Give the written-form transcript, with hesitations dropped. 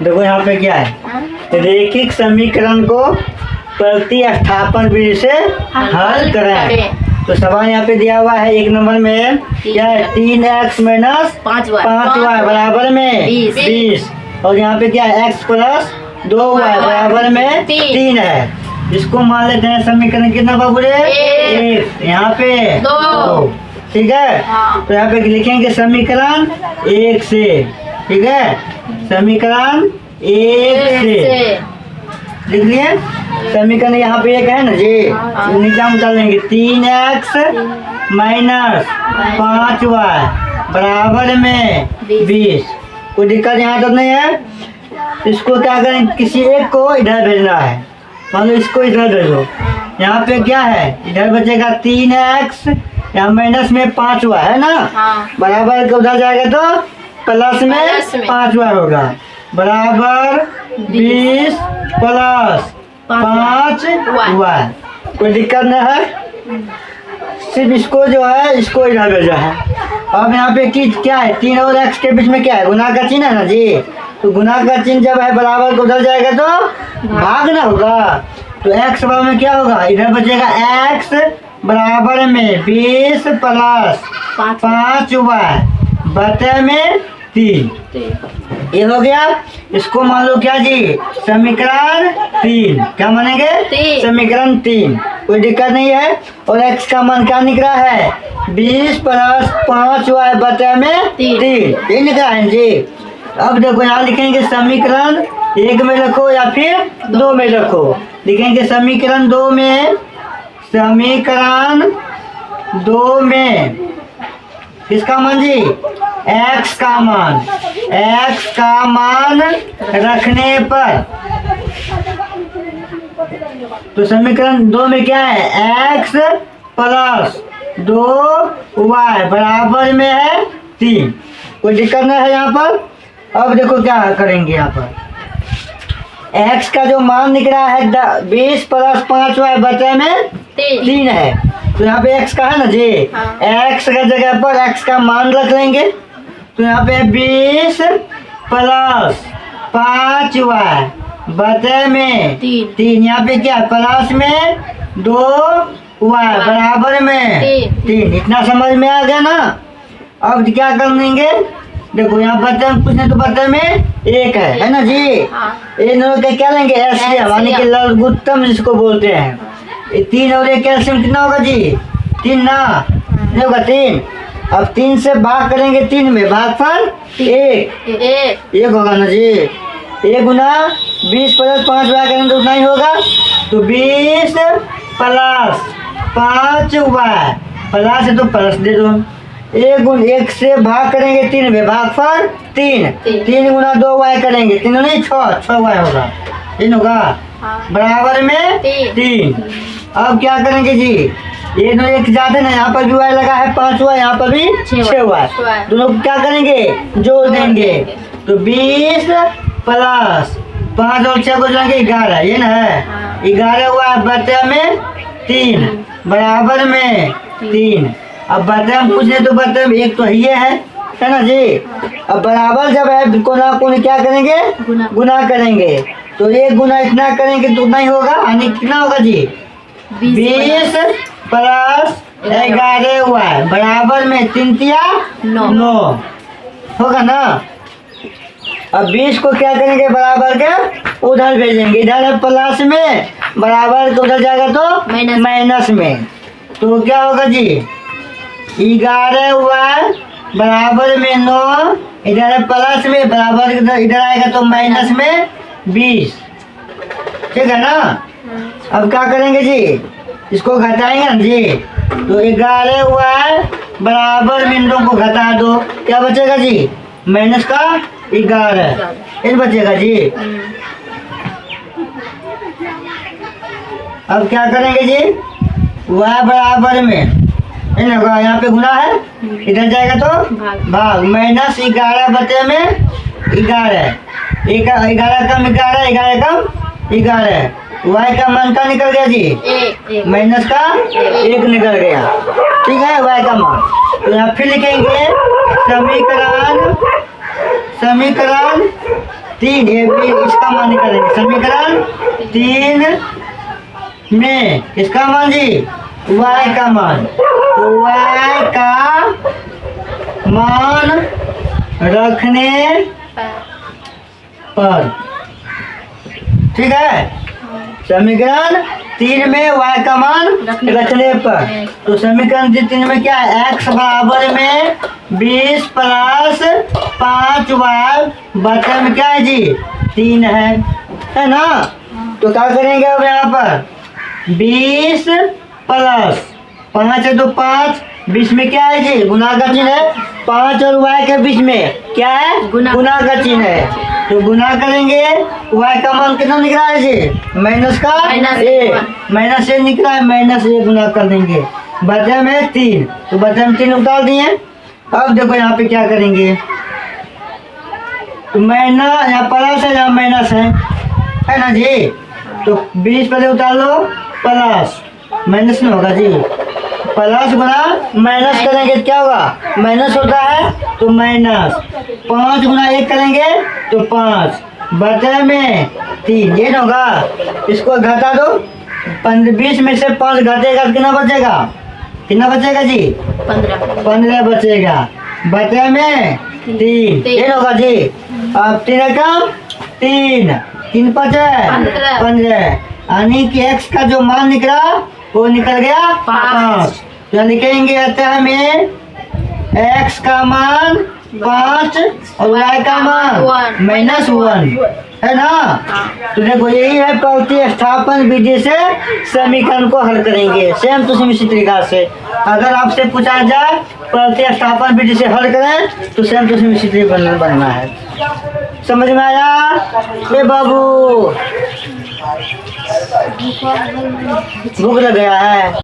देखो यहाँ पे क्या है, रेखिक समीकरण को प्रतिस्थापन विधि से हल करें। तो सवाल यहाँ पे दिया हुआ है 1 नंबर में क्या है, 3x माइनस 5y बराबर में 20। और यहाँ पे क्या है, x प्लस 2y बराबर में 3 है। इसको मान लेते हैं समीकरण कितना बाबूरे, 1। यहाँ पे 2। ठीक है, तो यहाँ पे लिखेंगे समीकरण 1 से। ठीक है, समीकरण 1 से लिख लिए। समीकरण यहाँ पे 1 है ना जी, नीचे हम उतार लेंगे 3x माइनस 5y बराबर में 20। कोई दिक्कत यहाँ तक नहीं है। इसको क्या करें, किसी एक को इधर भेजना है, मान लो इसको इधर भेजो। यहाँ पे क्या है, इधर बचेगा 3x, यहाँ माइनस में 5y है ना, बराबर के उधर जाएगा तो प्लस में 5y होगा, बराबर 20 प्लस 5y। कोई दिक्कत नहीं है, सिर्फ इसको जो है इसको इधर भेजा है। अब यहाँ पे क्या है, 3 और x के बीच में क्या है, गुना का चिन्ह है ना जी। तो गुना का चिन्ह जब है बराबर को उधर जाएगा तो भाग ना होगा। तो x बराबर में क्या होगा, इधर बचेगा x बराबर में 20 प्लस 5y बटे में 3। ये हो गया। इसको मान लो क्या जी, समीकरण 3। क्या मानेंगे, समीकरण 3। कोई दिक्कत नहीं है। और x का मान क्या निकला है, 20 प्लस 5y बटे में 3, ये निकला है जी। अब देखो यहाँ लिखेंगे समीकरण 1 में रखो या फिर 2 में रखो। लिखेंगे समीकरण 2 में, समीकरण 2 में किसका मान जी, x का मान, x का मान रखने पर। तो समीकरण 2 में क्या है, x प्लस 2y बराबर में है 3। कोई दिक्कत नहीं है यहाँ पर। अब देखो क्या करेंगे, यहाँ पर x का जो मान निकला है 20 प्लस 5y बटे में 3 है। तो यहाँ पे x का है ना जी, x का जगह पर x का मान रख लेंगे। तो यहाँ पे 20 प्लस 5y बटे में 3, यहाँ पे क्या प्लस में 2y बराबर में 3। इतना समझ में आ गया ना। अब क्या कर लेंगे, देखो यहाँ बटे में कुछ नहीं तो बटे में 1 है ना जी। ये दोनों के क्या लेंगे, एलसीएम यानी कि लघुत्तम जिसको बोलते हैं। 3 और 1 एलसीएम कितना होगा जी, 3 ना, नहीं होगा 3। अब 3 से भाग करेंगे 3 में, भागफल 1 होगा ना जी। 1 गुना 20 प्लस 5y करेंगे तो उतना ही होगा। तो 20 प्लस 5y, प्लस है तो प्लस दे दो। 1 से भाग करेंगे 3 में, भागफल 3 गुना 2y करेंगे, 3 नहीं 6y होगा, 3 होगा बराबर में 3। अब क्या करेंगे जी, ये दोनों एक जाते ना, यहाँ पर भी y लगा है 5y, यहाँ पर भी 6y, दोनों क्या करेंगे, जोड़ देंगे। तो 20 प्लस 5 और 6 को जोड़ेंगे 11, ये ना है 11y बटे में 3 बराबर में 3। अब बटे में कुछ नहीं तो बटे में 1 तो ये है ना जी। अब बराबर जब है कोना कोनी क्या करेंगे, गुना करेंगे। तो 1 गुना इतना करेंगे तो उतना ही होगा, यानी कितना होगा जी, 20 प्लस 11y बराबर में 3 तिया 9 होगा ना। अब 20 को क्या करेंगे, बराबर के उधर भेजेंगे, इधर है प्लस में, बराबर के उधर जाएगा तो माइनस में। तो क्या होगा जी, 11y बराबर में 9, इधर है प्लस में, बराबर इधर आएगा तो माइनस में 20। ठीक है ना। अब क्या करेंगे जी, इसको घटाएंगे ना जी। तो 11y बराबर में इन दोनों को घटा दो, क्या बचेगा जी, माइनस का 11 ये बचेगा जी। अब क्या करेंगे जी, y बराबर में यहाँ पे गुना है, इधर जाएगा तो भाग, माइनस 11 बटे में 11, 11 कम 11, 11 कम 11। y का मान का निकल गया जी, माइनस का 1 निकल गया। ठीक है, y का मान। तो यहाँ फिर लिखेंगे समीकरण 3, ये भी इसका मान निकालेंगे। समीकरण 3 में किसका मान जी? y का मान। तो y का मान रखने पर, ठीक है। समीकरण 3 में y का मान रखने पर, तो समीकरण 3 में क्या है? x बराबर में 20 प्लस 5y बटे में क्या है जी? 3 है ना। तो क्या करेंगे अब यहाँ पर? 20 प्लस 5 है तो 5, 20 में क्या है जी? गुना का चिन्ह है। 5 और y के बीच में क्या है? गुना का चिन्ह है। तो गुना करेंगे, y का मान कितना निकला है जी? माइनस का ए, माइनस ए निकला है, माइनस ए गुना कर देंगे, बचे में 3। तो बचे में 3 उतार दिए। अब देखो यहाँ पे क्या करेंगे, तो माइनस यहाँ प्लस है, यहाँ माइनस है ना जी। तो 20 पहले उतार लो, प्लस माइनस में होगा जी। प्लस गुना माइनस करेंगे तो क्या होगा? माइनस होता है तो माइनस। 5 गुना 1 करेंगे तो 5, बचे में 3, ये ना होगा। इसको घटा दो, 20 में से 5 घटेगा तो कितना बचेगा? कितना बचेगा जी? 15 बचेगा, बचे में 3, ये ना होगा जी। अब 3 कम 3 बचे 15, यानी कि x का जो मान निकला वो निकल गया 5। तो लिखेंगे हमें x का मान 5 और y का मान -1 है ना। तो देखो यही है प्रतिस्थापन विधि से समीकरण को हल करेंगे। सेम टू सेम इसी तरीका से अगर आपसे पूछा जाए प्रतिस्थापन विधि से हल करें तो सेम टू सेम इसी तरीके बनना है। समझ में आया? ये बाबू भूख लग गया है।